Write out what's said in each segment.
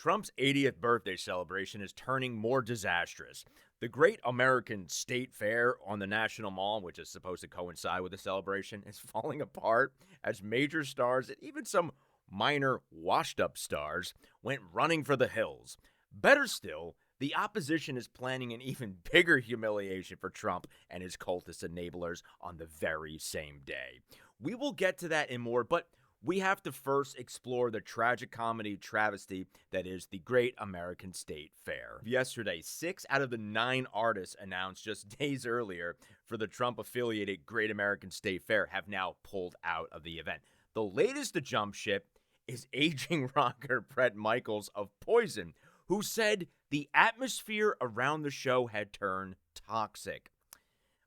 Trump's 80th birthday celebration is turning more disastrous. The Great American State Fair on the National Mall, which is supposed to coincide with the celebration, is falling apart as major stars and even some minor washed-up stars went running for the hills. Better still, the opposition is planning an even bigger humiliation for Trump and his cultist enablers on the very same day. We will get to that and more, but we have to first explore the tragic comedy travesty that is the Great American State Fair. Yesterday, 6 out of the 9 artists announced just days earlier for the Trump-affiliated Great American State Fair have now pulled out of the event. The latest to jump ship is aging rocker Bret Michaels of Poison, who said the atmosphere around the show had turned toxic.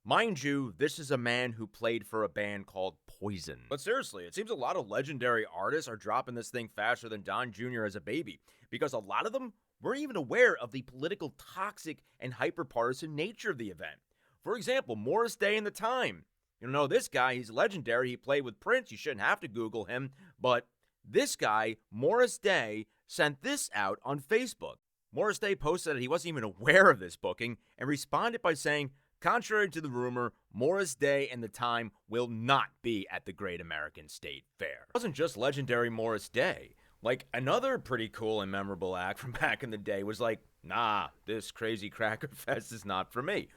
Mind you, this is a man who played for a band called Poison. But seriously, it seems a lot of legendary artists are dropping this thing faster than Don Jr. as a baby, because a lot of them weren't even aware of the political toxic and hyper-partisan nature of the event. For example, Morris Day and the Time. You know, this guy, he's legendary. He played with Prince. You shouldn't have to Google him. But this guy, Morris Day, sent this out on Facebook. Morris Day posted that he wasn't even aware of this booking and responded by saying, contrary to the rumor, Morris Day and the Time will not be at the Great American State Fair. It wasn't just legendary Morris Day. Like, another pretty cool and memorable act from back in the day was like, nah, this crazy cracker fest is not for me.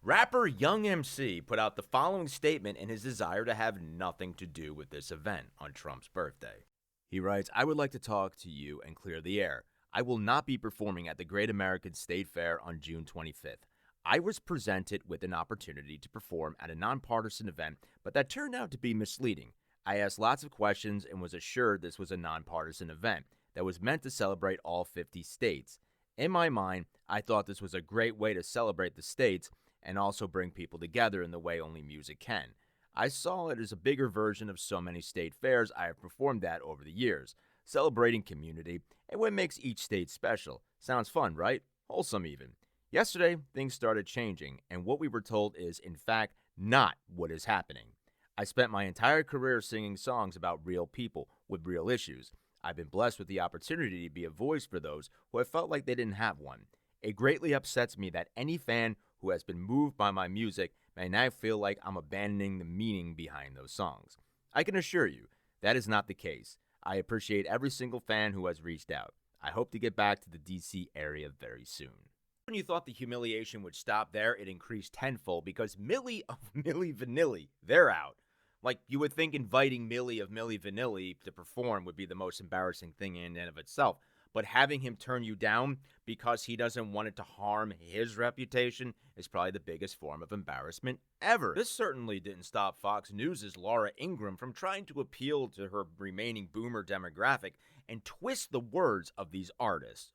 Rapper Young MC put out the following statement in his desire to have nothing to do with this event on Trump's birthday. He writes, I would like to talk to you and clear the air. I will not be performing at the Great American State Fair on June 25th. I was presented with an opportunity to perform at a nonpartisan event, but that turned out to be misleading. I asked lots of questions and was assured this was a nonpartisan event that was meant to celebrate all 50 states. In my mind, I thought this was a great way to celebrate the states and also bring people together in the way only music can. I saw it as a bigger version of so many state fairs I have performed at over the years, celebrating community and what makes each state special. Sounds fun, right? Wholesome even. Yesterday, things started changing, and what we were told is, in fact, not what is happening. I spent my entire career singing songs about real people with real issues. I've been blessed with the opportunity to be a voice for those who have felt like they didn't have one. It greatly upsets me that any fan who has been moved by my music may now feel like I'm abandoning the meaning behind those songs. I can assure you, that is not the case. I appreciate every single fan who has reached out. I hope to get back to the DC area very soon. When you thought the humiliation would stop there, it increased tenfold because Milli of Milli Vanilli, they're out. Like, you would think inviting Milli of Milli Vanilli to perform would be the most embarrassing thing in and of itself. But having him turn you down because he doesn't want it to harm his reputation is probably the biggest form of embarrassment ever. This certainly didn't stop Fox News' Laura Ingraham from trying to appeal to her remaining boomer demographic and twist the words of these artists.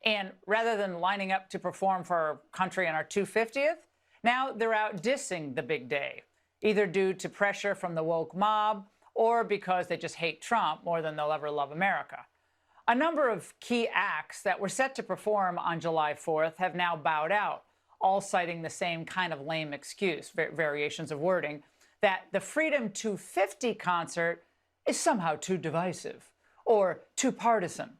And rather than lining up to perform for our country on our 250th, now they're out dissing the big day, either due to pressure from the woke mob or because they just hate Trump more than they'll ever love America. A number of key acts that were set to perform on July 4th have now bowed out, all citing the same kind of lame excuse, variations of wording, that the Freedom 250 concert is somehow too divisive or too partisan.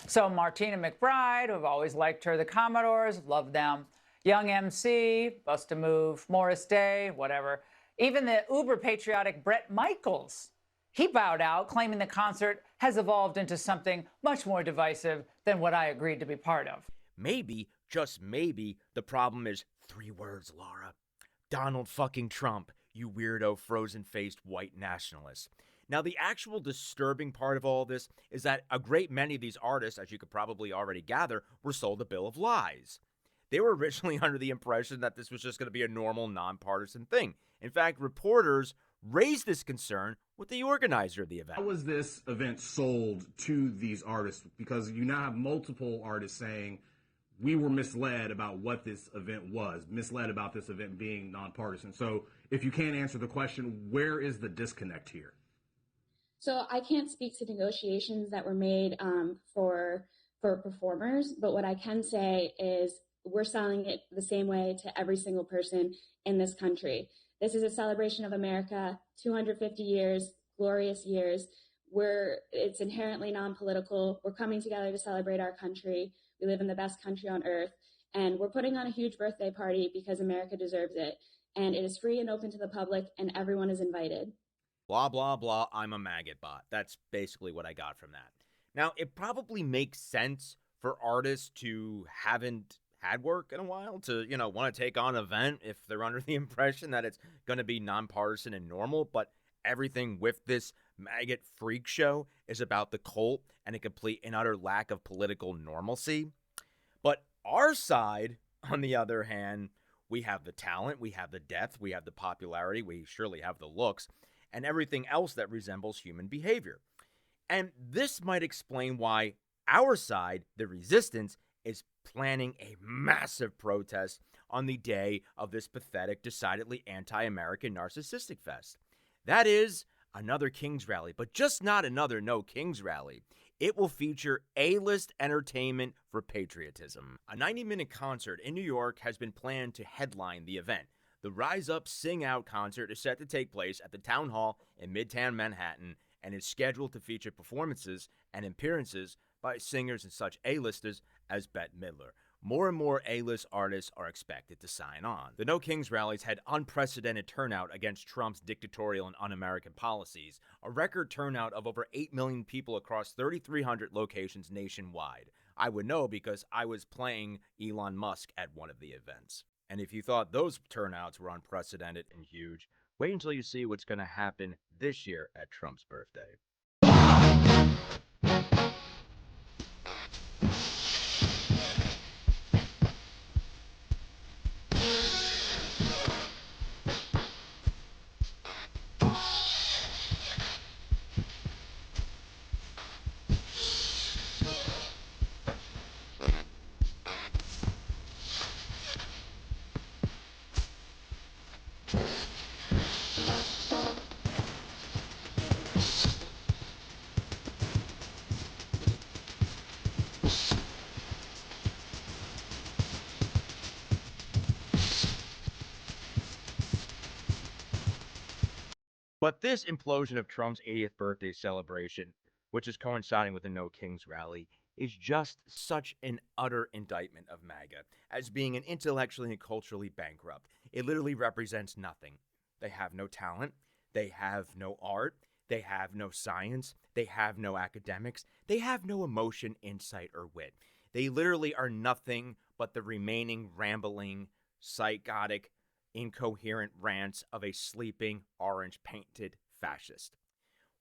So Martina McBride, who've always liked her, the Commodores, love them. Young MC, Bust a Move, Morris Day, whatever. Even the uber-patriotic Bret Michaels, he bowed out, claiming the concert has evolved into something much more divisive than what I agreed to be part of. Maybe, just maybe, the problem is 3 words, Laura. Donald fucking Trump, you weirdo frozen-faced white nationalist. Now, the actual disturbing part of all this is that a great many of these artists, as you could probably already gather, were sold a bill of lies. They were originally under the impression that this was just going to be a normal, nonpartisan thing. In fact, reporters raised this concern with the organizer of the event. How was this event sold to these artists? Because you now have multiple artists saying, we were misled about what this event was, misled about this event being nonpartisan. So if you can't answer the question, where is the disconnect here? So I can't speak to negotiations that were made for performers, but what I can say is we're selling it the same way to every single person in this country. This is a celebration of America, 250 years, glorious years. It's inherently non-political. We're coming together to celebrate our country. We live in the best country on earth, and we're putting on a huge birthday party because America deserves it. And it is free and open to the public, and everyone is invited. Blah, blah, blah, I'm a maggot bot. That's basically what I got from that. Now, it probably makes sense for artists who haven't had work in a while to, want to take on an event if they're under the impression that it's going to be nonpartisan and normal, but everything with this maggot freak show is about the cult and a complete and utter lack of political normalcy. But our side, on the other hand, we have the talent, we have the depth, we have the popularity, we surely have the looks, and everything else that resembles human behavior. And this might explain why our side, the resistance, is planning a massive protest on the day of this pathetic, decidedly anti-American narcissistic fest. That is another King's rally, but just not another No Kings rally. It will feature A-list entertainment for patriotism. A 90-minute concert in New York has been planned to headline the event. The Rise Up Sing Out concert is set to take place at the Town Hall in Midtown Manhattan and is scheduled to feature performances and appearances by singers and such A-listers as Bette Midler. More and more A-list artists are expected to sign on. The No Kings rallies had unprecedented turnout against Trump's dictatorial and un-American policies, a record turnout of over 8 million people across 3,300 locations nationwide. I would know because I was playing Elon Musk at one of the events. And if you thought those turnouts were unprecedented and huge, wait until you see what's going to happen this year at Trump's birthday. But this implosion of Trump's 80th birthday celebration, which is coinciding with the No Kings rally, is just such an utter indictment of MAGA as being an intellectually and culturally bankrupt. It literally represents nothing. They have no talent. They have no art. They have no science. They have no academics. They have no emotion, insight, or wit. They literally are nothing but the remaining rambling, psychotic, incoherent rants of a sleeping, orange-painted fascist.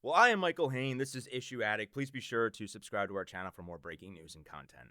Well, I am Michael Hayne. This is Issue Addict. Please be sure to subscribe to our channel for more breaking news and content.